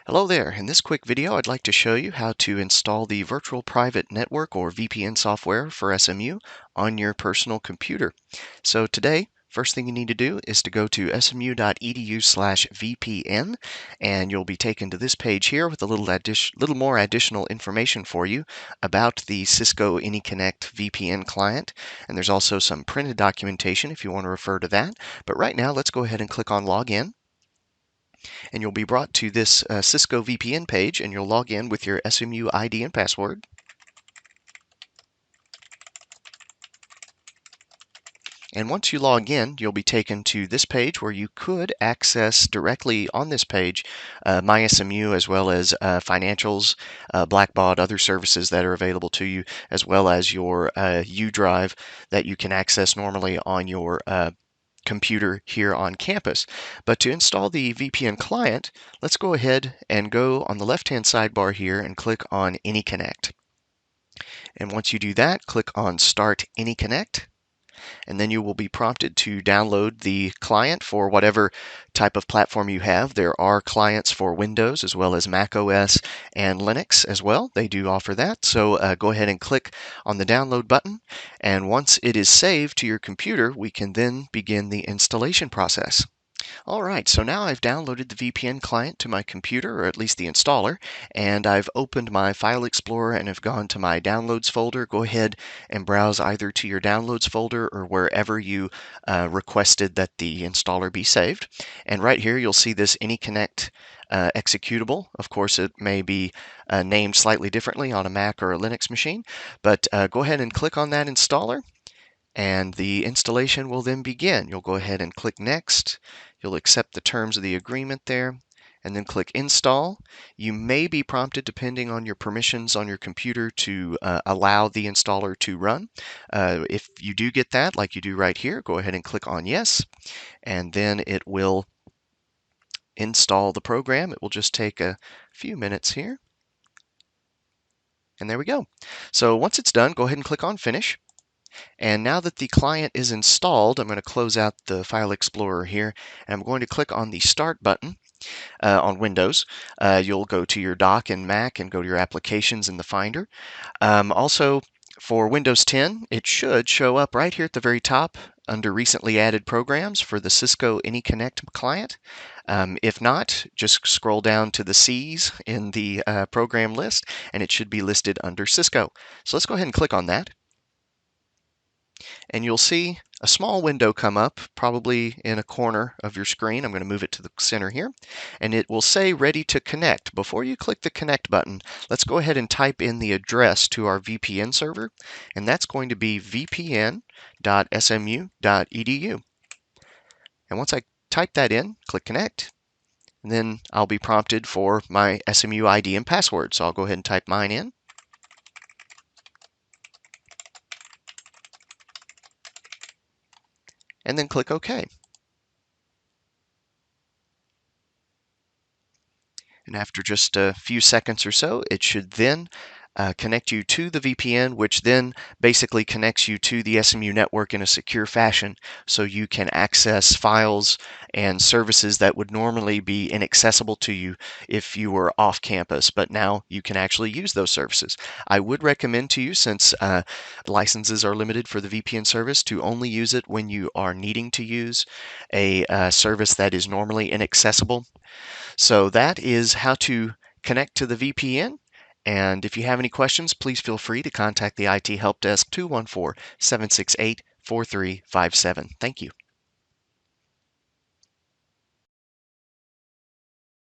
Hello there. In this quick video, I'd like to show you how to install the Virtual Private Network or VPN software for SMU on your personal computer. So today, first thing you need to do is to go to smu.edu/VPN, and you'll be taken to this page here with a little more additional information for you about the Cisco AnyConnect VPN client. And there's also some printed documentation if you want to refer to that. But right now, let's go ahead and click on Login. And you'll be brought to this Cisco VPN page, and you'll log in with your SMU ID and password. And once you log in, you'll be taken to this page where you could access directly on this page MySMU, as well as financials, Blackbaud, other services that are available to you, as well as your U drive that you can access normally on your computer here on campus. But to install the VPN client, let's go ahead and go on the left-hand sidebar here and click on AnyConnect. And once you do that, click on Start AnyConnect, and then you will be prompted to download the client for whatever type of platform you have. There are clients for Windows as well as Mac OS and Linux as well. They do offer that. So go ahead and click on the download button. And once it is saved to your computer, we can then begin the installation process. All right, so now I've downloaded the VPN client to my computer, or at least the installer, and I've opened my File Explorer and have gone to my Downloads folder. Go ahead and browse either to your Downloads folder or wherever you requested that the installer be saved. And right here, you'll see this AnyConnect executable. Of course, it may be named slightly differently on a Mac or a Linux machine, but go ahead and click on that installer, and the installation will then begin. You'll go ahead and click Next. You'll accept the terms of the agreement there, and then click Install. You may be prompted, depending on your permissions on your computer, to allow the installer to run. If you do get that, like you do right here, go ahead and click on Yes, and then it will install the program. It will just take a few minutes here. And there we go. So once it's done, go ahead and click on Finish. And now that the client is installed, I'm going to close out the File Explorer here, and I'm going to click on the Start button on Windows. You'll go to your dock in Mac and go to your Applications in the Finder. Also, for Windows 10, it should show up right here at the very top under Recently Added Programs for the Cisco AnyConnect client. If not, just scroll down to the C's in the program list, and it should be listed under Cisco. So let's go ahead and click on that. And you'll see a small window come up, probably in a corner of your screen. I'm going to move it to the center here, and it will say Ready to Connect. Before you click the Connect button, let's go ahead and type in the address to our VPN server, and that's going to be vpn.smu.edu. And once I type that in, click Connect, and then I'll be prompted for my SMU ID and password. So I'll go ahead and type mine in. And then click OK. And after just a few seconds or so, it should then connect you to the VPN, which then basically connects you to the SMU network in a secure fashion, so you can access files and services that would normally be inaccessible to you if you were off campus, but now you can actually use those services. I would recommend to you, since licenses are limited for the VPN service, to only use it when you are needing to use a service that is normally inaccessible. So that is how to connect to the VPN. And if you have any questions, please feel free to contact the IT Help Desk 214-768-4357. Thank you.